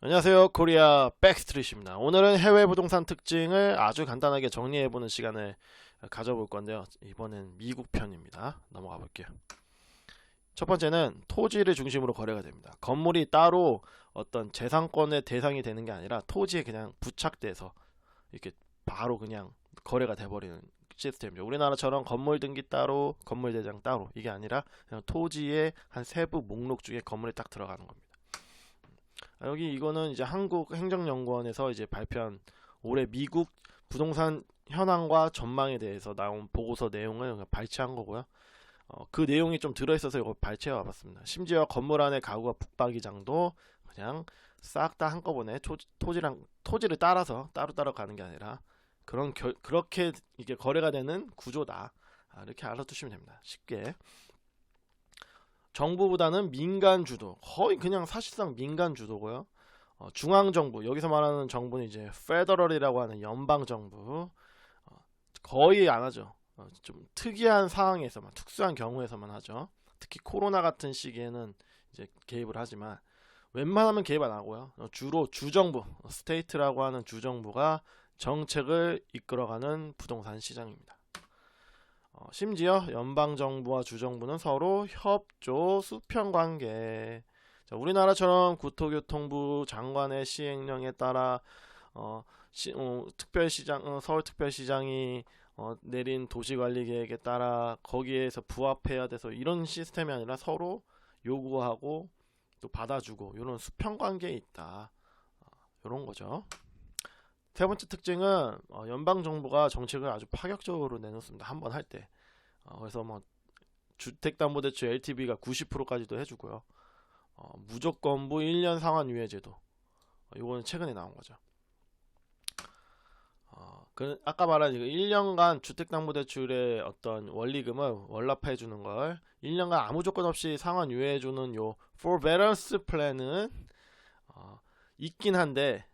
안녕하세요. 코리아 백스트리트입니다. 오늘은 해외 부동산 특징을 아주 간단하게 정리해보는 시간을 가져볼 건데요. 이번엔 미국 편입니다. 넘어가 볼게요. 첫 번째는 토지를 중심으로 거래가 됩니다. 건물이 따로 어떤 재산권의 대상이 되는 게 아니라 토지에 그냥 부착돼서 이렇게 바로 그냥 거래가 돼버리는 시스템이죠. 우리나라처럼 건물 등기 따로, 건물 대장 따로 이게 아니라 그냥 토지의 한 세부 목록 중에 건물이 딱 들어가는 겁니다. 여기 이거는 이제 한국행정연구원에서 이제 발표한 올해 미국 부동산 현황과 전망에 대해서 나온 보고서 내용을 발췌한 거고요. 그 내용이 좀 들어있어서 이거 발췌해 와봤습니다. 심지어 건물 안에 가구가 북박이장도 그냥 싹 다 한꺼번에 토지를 따라서 따로따로 가는 게 아니라 그렇게 이게 거래가 되는 구조다. 이렇게 알아두시면 됩니다. 쉽게. 정부보다는 민간 주도, 거의 그냥 사실상 민간 주도고요. 중앙 정부, 여기서 말하는 정부는 이제 페더럴이라고 하는 연방 정부, 거의 안 하죠. 좀 특이한 상황에서만, 특수한 경우에서만 하죠. 특히 코로나 같은 시기에는 이제 개입을 하지만 웬만하면 개입 안 하고요. 주로 주정부, 스테이트라고 하는 주정부가 정책을 이끌어가는 부동산 시장입니다. 심지어 연방정부와 주정부는 서로 협조, 수평관계. 우리나라처럼 국토교통부 장관의 시행령에 따라 특별시장, 서울특별시장이 내린 도시관리계획에 따라 거기에서 부합해야 돼서 이런 시스템이 아니라 서로 요구하고 또 받아주고 이런 수평관계에 있다. 이런 거죠. 세 번째 특징은 연방정부가 정책을 아주 파격적으로 내놓습니다. 한 번 할 때. 그래서 뭐 주택담보대출 LTV가 90%까지도 해주고요. 무조건부 1년 상환유예제도. 이거는 최근에 나온 거죠. 아까 말한 1년간 주택담보대출의 어떤 원리금을 월납해주는 걸 1년간 아무 조건 없이 상환유예해주는 요 forbearance 플랜은 있긴 한데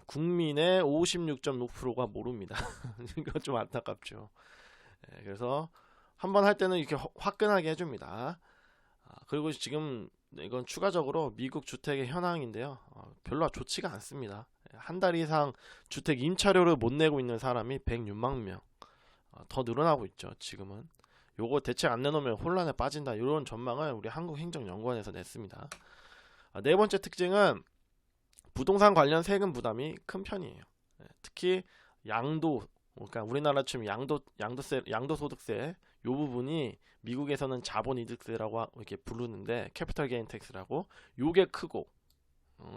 국민의 56.6%가 모릅니다. 이거 좀 안타깝죠. 그래서 한번 할 때는 이렇게 화끈하게 해줍니다. 그리고 지금 이건 추가적으로 미국 주택의 현황인데요. 별로 좋지가 않습니다. 한 달 이상 주택 임차료를 못 내고 있는 사람이 106만 명. 더 늘어나고 있죠. 지금은. 요거 대책 안 내놓으면 혼란에 빠진다. 이런 전망을 우리 한국행정연구원에서 냈습니다. 네 번째 특징은 부동산 관련 세금 부담이 큰 편이에요. 특히 양도, 그러니까 우리나라 치면 양도소득세 요 부분이 미국에서는 자본이득세라고 이렇게 부르는데 캐피털 게인 텍스라고 요게 크고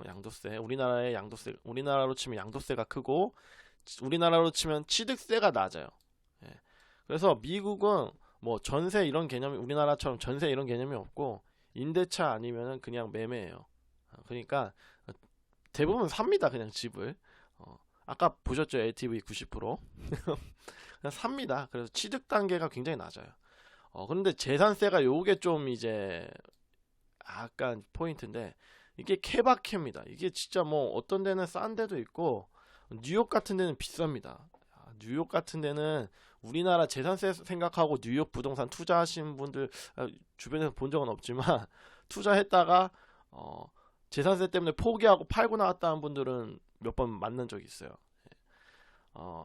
양도세 우리나라로 치면 양도세가 크고 우리나라로 치면 취득세가 낮아요. 그래서 미국은 뭐 전세 이런 개념이 우리나라처럼 전세 이런 개념이 없고 임대차 아니면은 그냥 매매예요. 그러니까 대부분 삽니다. 그냥 집을. 아까 보셨죠? LTV 90%. 그냥 삽니다. 그래서 취득 단계가 굉장히 낮아요. 그런데 재산세가 요게 좀 이제 약간 포인트인데 이게 케바케입니다. 이게 진짜 뭐 어떤 데는 싼 데도 있고 뉴욕 같은 데는 비쌉니다. 뉴욕 같은 데는 우리나라 재산세 생각하고 뉴욕 부동산 투자하신 분들 주변에서 본 적은 없지만 투자했다가 재산세 때문에 포기하고 팔고 나왔다는 분들은 몇 번 만난 적이 있어요.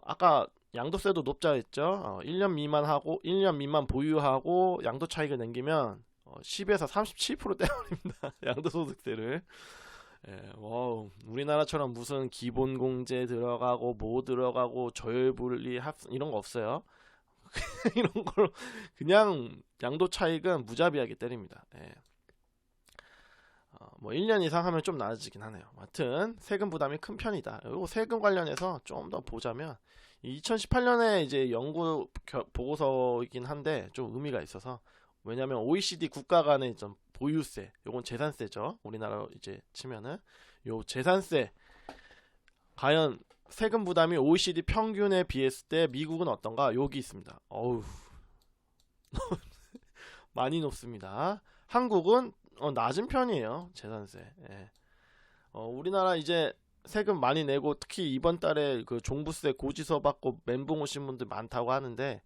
아까 양도세도 높자 했죠. 1년 미만 보유하고 양도 차익을 남기면 10에서 37% 떼버립니다. 양도소득세를. 와우. 우리나라처럼 무슨 기본공제 들어가고 뭐 들어가고 저율분리 합산 이런 거 없어요. 이런 걸 그냥 양도 차익은 무자비하게 때립니다. 뭐 1년 이상 하면 좀 나아지긴 하네요. 하여튼 세금 부담이 큰 편이다. 요 세금 관련해서 좀 더 보자면 2018년에 이제 연구 보고서이긴 한데 좀 의미가 있어서 왜냐면 OECD 국가 간의 좀 보유세, 요건 재산세죠. 우리나라로 이제 치면은 요 재산세 과연 세금 부담이 OECD 평균에 비했을 때 미국은 어떤가? 여기 있습니다. 어우 많이 높습니다. 한국은 낮은 편이에요. 재산세. 우리나라 이제 세금 많이 내고 특히 이번 달에 그 종부세 고지서 받고 멘붕 오신 분들 많다고 하는데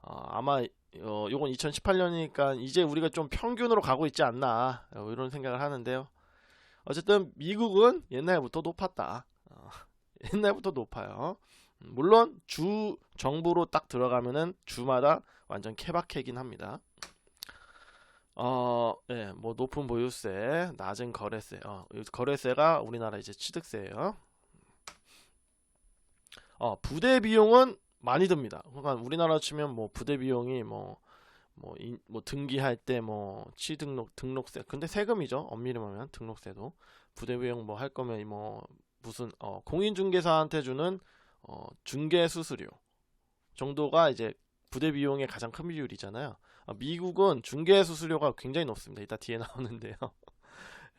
아마 요건 2018년이니까 이제 우리가 좀 평균으로 가고 있지 않나 이런 생각을 하는데요. 어쨌든 미국은 옛날부터 높았다. 옛날부터 높아요. 물론 주 정부로 딱 들어가면은 주마다 완전 케바케긴 합니다. 예, 뭐 높은 보유세, 낮은 거래세. 거래세가 우리나라 이제 취득세예요. 부대 비용은 많이 듭니다. 그러니까 우리나라 치면 뭐 부대 비용이 뭐 등기할 때 뭐 취등록 등록세, 근데 세금이죠. 엄밀히 말하면 등록세도. 부대 비용 뭐 할 거면 뭐 무슨 공인중개사한테 주는 중개 수수료 정도가 이제 부대 비용의 가장 큰 비율이잖아요. 미국은 중개 수수료가 굉장히 높습니다. 이따 뒤에 나오는데요.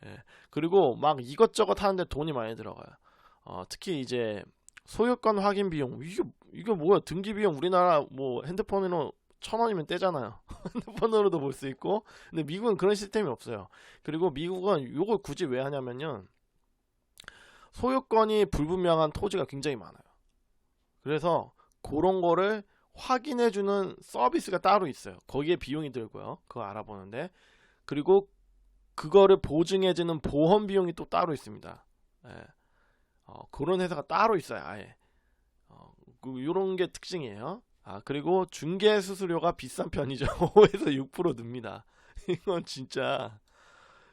예. 그리고 막 이것저것 하는데 돈이 많이 들어가요. 특히 이제 소유권 확인 비용, 이게 뭐야? 등기 비용 우리나라 뭐 핸드폰으로 1,000원이면 떼잖아요. 핸드폰으로도 볼 수 있고. 근데 미국은 그런 시스템이 없어요. 그리고 미국은 요걸 굳이 왜 하냐면요, 소유권이 불분명한 토지가 굉장히 많아요. 그래서 그런 거를 확인해주는 서비스가 따로 있어요. 거기에 비용이 들고요. 그거 알아보는데. 그리고 그거를 보증해주는 보험 비용이 또 따로 있습니다. 예. 그런 회사가 따로 있어요. 아예. 요런 게 특징이에요. 그리고 중개 수수료가 비싼 편이죠. 5에서 6% 듭니다. 이건 진짜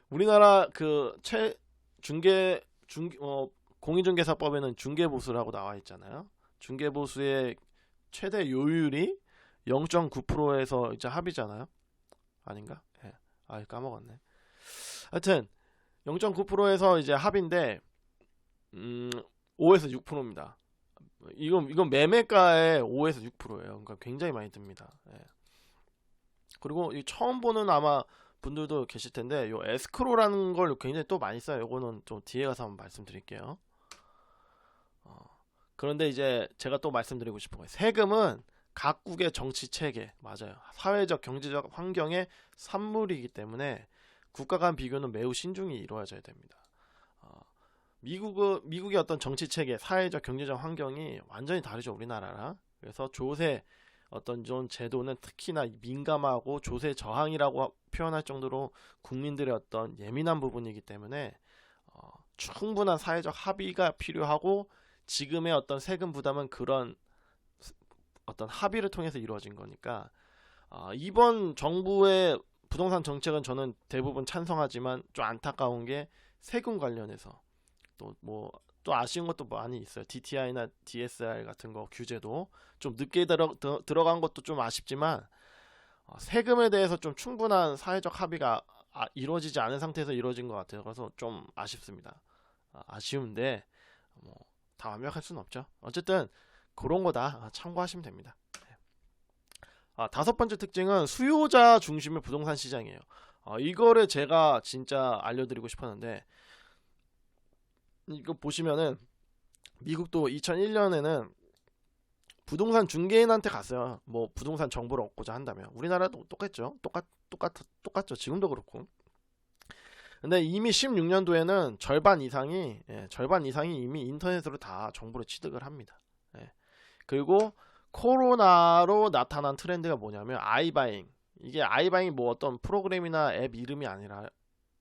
우리나라 그 공인중개사법에는 중개보수라고 나와 있잖아요. 중개보수의 최대 요율이 0.9%에서 이제 합이잖아요. 아닌가? 예. 까먹었네. 하여튼 0.9%에서 이제 합인데 5에서 6%입니다. 이건 매매가의 5에서 6%예요. 그러니까 굉장히 많이 듭니다. 예. 그리고 이 처음 보는 아마 분들도 계실 텐데, 요 에스크로라는 걸 굉장히 또 많이 써요. 요거는 좀 뒤에 가서 한번 말씀드릴게요. 그런데 이제 제가 또 말씀드리고 싶은 거예요. 세금은 각국의 정치 체계, 맞아요, 사회적 경제적 환경의 산물이기 때문에 국가 간 비교는 매우 신중히 이루어져야 됩니다. 미국의 어떤 정치 체계, 사회적 경제적 환경이 완전히 다르죠, 우리나라랑. 그래서 조세 어떤 좀 제도는 특히나 민감하고 조세 저항이라고 표현할 정도로 국민들의 어떤 예민한 부분이기 때문에 충분한 사회적 합의가 필요하고, 지금의 어떤 세금 부담은 그런 어떤 합의를 통해서 이루어진 거니까, 이번 정부의 부동산 정책은 저는 대부분 찬성하지만 좀 안타까운 게 세금 관련해서 또 아쉬운 것도 많이 있어요. DTI나 DSR 같은 거 규제도 좀 늦게 들어간 것도 좀 아쉽지만, 세금에 대해서 좀 충분한 사회적 합의가 이루어지지 않은 상태에서 이루어진 것 같아요. 그래서 좀 아쉽습니다. 아쉬운데 다 완벽할 수는 없죠. 어쨌든 그런 거다 참고하시면 됩니다. 다섯 번째 특징은 수요자 중심의 부동산 시장이에요. 이거를 제가 진짜 알려드리고 싶었는데, 이거 보시면은 미국도 2001년에는 부동산 중개인한테 갔어요. 뭐 부동산 정보를 얻고자 한다면. 우리나라도 똑같죠. 똑같죠. 지금도 그렇고. 근데 이미 16년도에는 절반 이상이 이미 인터넷으로 다 정보를 취득을 합니다. 예. 그리고 코로나로 나타난 트렌드가 뭐냐면 아이바잉. 이게 아이바잉이 뭐 어떤 프로그램이나 앱 이름이 아니라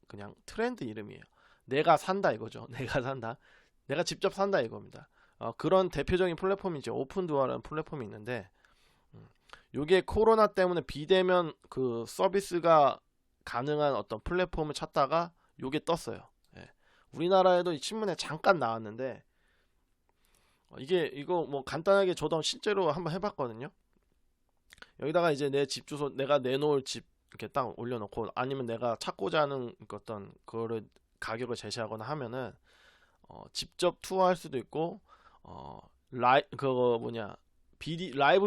그냥 트렌드 이름이에요. 내가 산다 이거죠. 내가 산다. 내가 직접 산다 이겁니다. 그런 대표적인 플랫폼이 이제 오픈도어라는 플랫폼이 있는데, 요게 코로나 때문에 비대면 그 서비스가 가능한 어떤 플랫폼을 찾다가 요게 떴어요. 예. 우리나라에도 이 신문에 잠깐 나왔는데, 이거 뭐 간단하게 저도 실제로 한번 해봤거든요. 여기다가 이제 내 집 주소, 내가 내놓을 집 이렇게 딱 올려놓고, 아니면 내가 찾고자 하는 어떤 그거를 가격을 제시하거나 하면은 직접 투어할 수도 있고, 라이브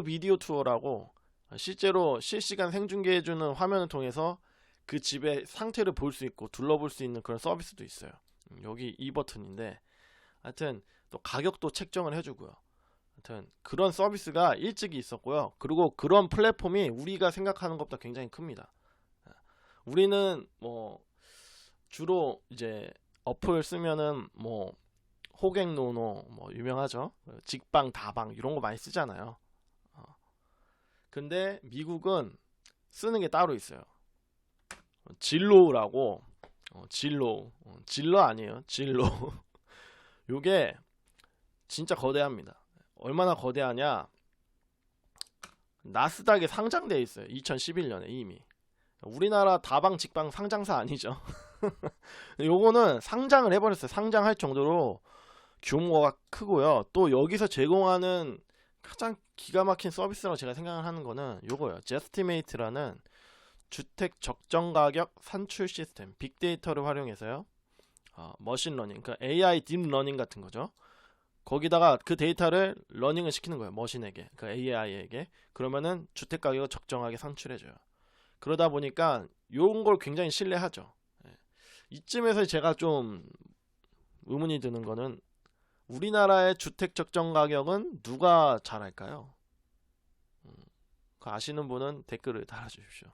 비디오 투어라고 실제로 실시간 생중계해주는 화면을 통해서 그 집의 상태를 볼 수 있고 둘러볼 수 있는 그런 서비스도 있어요. 여기 이 버튼인데, 하여튼 또 가격도 책정을 해주고요. 하여튼 그런 서비스가 일찍이 있었고요. 그리고 그런 플랫폼이 우리가 생각하는 것보다 굉장히 큽니다. 우리는 뭐 주로 이제 어플 쓰면은 뭐 호갱노노 뭐 유명하죠. 직방, 다방 이런 거 많이 쓰잖아요. 근데 미국은 쓰는 게 따로 있어요. 진로우라고 질러 아니에요. 질로. 요게 진짜 거대합니다. 얼마나 거대하냐? 나스닥에 상장돼 있어요. 2011년에 이미. 우리나라 다방 직방 상장사 아니죠. 요거는 상장을 해버렸어요. 상장할 정도로 규모가 크고요. 또 여기서 제공하는 가장 기가 막힌 서비스라고 제가 생각을 하는 거는 요거예요. 제스티메이트라는 주택 적정 가격 산출 시스템, 빅데이터를 활용해서요. 머신러닝, 그러니까 AI 딥러닝 같은 거죠. 거기다가 그 데이터를 러닝을 시키는 거예요. 머신에게, 그 AI에게. 그러면은 주택 가격을 적정하게 산출해줘요. 그러다 보니까 요런 걸 굉장히 신뢰하죠. 예. 이쯤에서 제가 좀 의문이 드는 거는 우리나라의 주택 적정 가격은 누가 잘 알까요? 그 아시는 분은 댓글을 달아주십시오.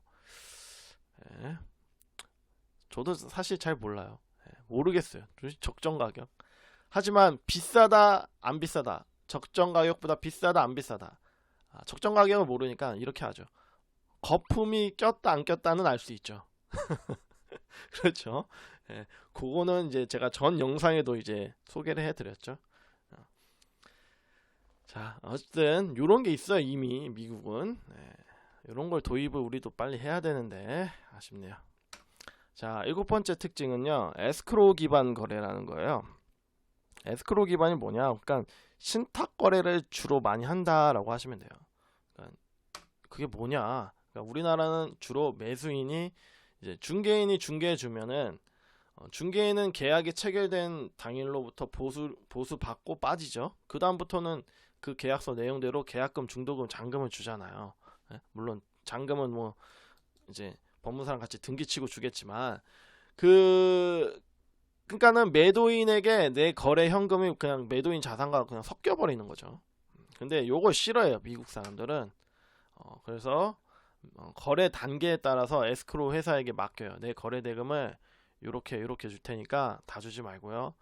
예. 저도 사실 잘 몰라요. 예. 모르겠어요. 적정 가격. 하지만 비싸다 안 비싸다, 적정 가격보다 비싸다 안 비싸다, 적정 가격을 모르니까 이렇게 하죠. 거품이 꼈다 안 꼈다는 알 수 있죠. 그렇죠. 예, 그거는 이제 제가 전 영상에도 이제 소개를 해드렸죠. 자, 어쨌든 요런 게 있어요. 이미 미국은. 요런 걸 도입을 우리도 빨리 해야 되는데 아쉽네요. 자, 7번째 특징은요, 에스크로우 기반 거래라는 거예요. 에스크로우 기반이 뭐냐? 그러니까 신탁 거래를 주로 많이 한다라고 하시면 돼요. 그러니까 그게 뭐냐? 그러니까 우리나라는 주로 매수인이 이제 중개인이 중개해 주면은, 중개인은 계약이 체결된 당일로부터 보수 받고 빠지죠. 그 다음부터는 그 계약서 내용대로 계약금, 중도금, 잔금을 주잖아요. 예? 물론 잔금은 뭐 이제 법무사랑 같이 등기치고 주겠지만, 그러니까는 매도인에게 내 거래 현금이 그냥 매도인 자산과 그냥 섞여 버리는 거죠. 근데 요걸 싫어해요, 미국 사람들은. 그래서 거래 단계에 따라서 에스크로우 회사에게 맡겨요. 내 거래 대금을 요렇게 줄 테니까 다 주지 말고요.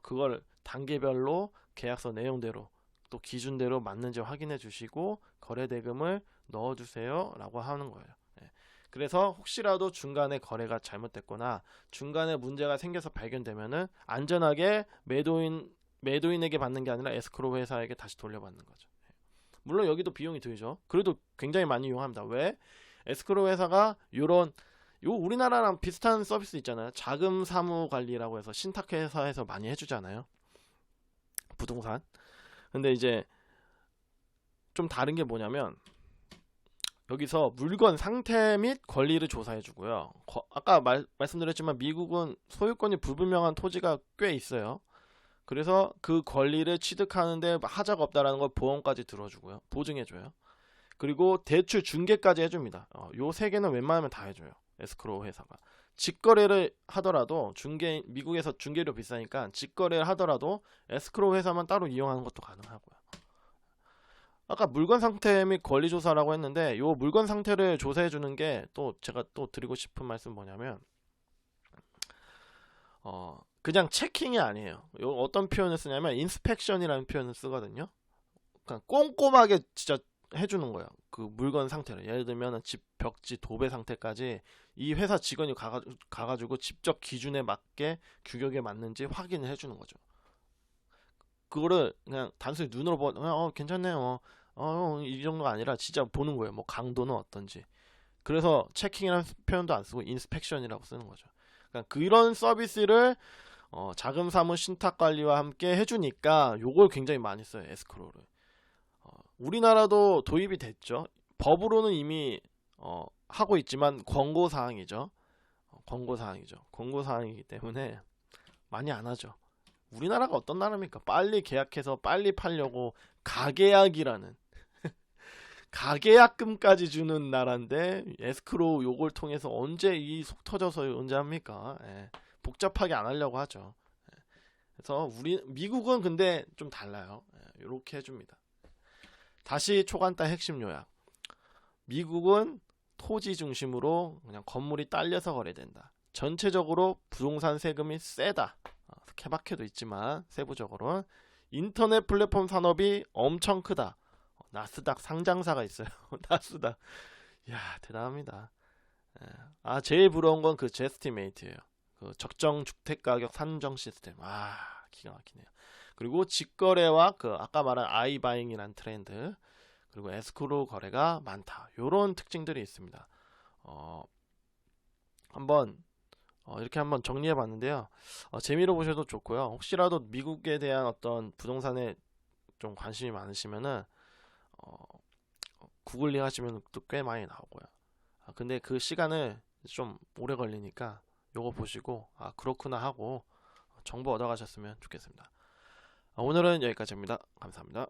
그걸 단계별로 계약서 내용대로 또 기준대로 맞는지 확인해 주시고 거래 대금을 넣어 주세요 라고 하는 거예요. 예. 그래서 혹시라도 중간에 거래가 잘못됐거나 중간에 문제가 생겨서 발견되면은 안전하게 매도인에게 받는 게 아니라 에스크로우 회사에게 다시 돌려받는 거죠. 물론 여기도 비용이 들죠. 그래도 굉장히 많이 이용합니다. 왜? 에스크로우 회사가 우리나라랑 비슷한 서비스 있잖아요. 자금 사무 관리라고 해서 신탁회사에서 많이 해주잖아요. 부동산. 근데 이제 좀 다른 게 뭐냐면 여기서 물건 상태 및 권리를 조사해주고요. 아까 말씀드렸지만 미국은 소유권이 불분명한 토지가 꽤 있어요. 그래서 그 권리를 취득하는데 하자가 없다라는 걸 보험까지 들어주고요. 보증해줘요. 그리고 대출 중개까지 해줍니다. 요 세 개는 웬만하면 다 해줘요. 에스크로우 회사가. 직거래를 하더라도 미국에서 중개료 비싸니까 직거래를 하더라도 에스크로우 회사만 따로 이용하는 것도 가능하고요. 아까 물건 상태 및 권리 조사라고 했는데 요 물건 상태를 조사해 주는 게 또 제가 또 드리고 싶은 말씀 뭐냐면 그냥 체킹이 아니에요. 요 어떤 표현을 쓰냐면 인스펙션이라는 표현을 쓰거든요. 그러니까 꼼꼼하게 진짜 해주는 거예요. 그 물건 상태를. 예를 들면 집 벽지 도배 상태까지 이 회사 직원이 가가지고 직접 기준에 맞게 규격에 맞는지 확인을 해주는 거죠. 그거를 그냥 단순히 눈으로 보고 괜찮네요. 이 정도가 아니라 진짜 보는 거예요. 뭐 강도는 어떤지. 그래서 체킹이라는 표현도 안 쓰고 인스펙션이라고 쓰는 거죠. 그러니까 그런 서비스를 자금 사무 신탁 관리와 함께 해주니까 요걸 굉장히 많이 써요. 에스크로우를. 우리나라도 도입이 됐죠. 법으로는 이미 하고 있지만 권고 사항이죠. 권고 사항이기 때문에 많이 안 하죠. 우리나라가 어떤 나라입니까? 빨리 계약해서 빨리 팔려고 가계약이라는 가계약금까지 주는 나라인데 에스크로우 요걸 통해서 언제 이 속 터져서 언제 합니까? 예, 복잡하게 안 하려고 하죠. 예, 그래서 미국은 근데 좀 달라요. 예, 이렇게 해줍니다. 다시 초간단 핵심 요약. 미국은 토지 중심으로 그냥 건물이 딸려서 거래된다. 전체적으로 부동산 세금이 세다. 케바케도 있지만 세부적으로는 인터넷 플랫폼 산업이 엄청 크다. 나스닥 상장사가 있어요. 나스닥. 이야 대단합니다. 제일 부러운 건 그 제스티메이트예요. 그 적정 주택 가격 산정 시스템. 기가 막히네요. 그리고 직거래와 그 아까 말한 아이바잉이란 트렌드, 그리고 에스크로 거래가 많다. 요런 특징들이 있습니다. 한번 이렇게 한번 정리해 봤는데요. 재미로 보셔도 좋고요. 혹시라도 미국에 대한 어떤 부동산에 좀 관심이 많으시면은 어, 구글링 하시면 또 꽤 많이 나오고요. 근데 그 시간을 좀 오래 걸리니까 요거 보시고 그렇구나 하고 정보 얻어 가셨으면 좋겠습니다. 오늘은 여기까지입니다. 감사합니다.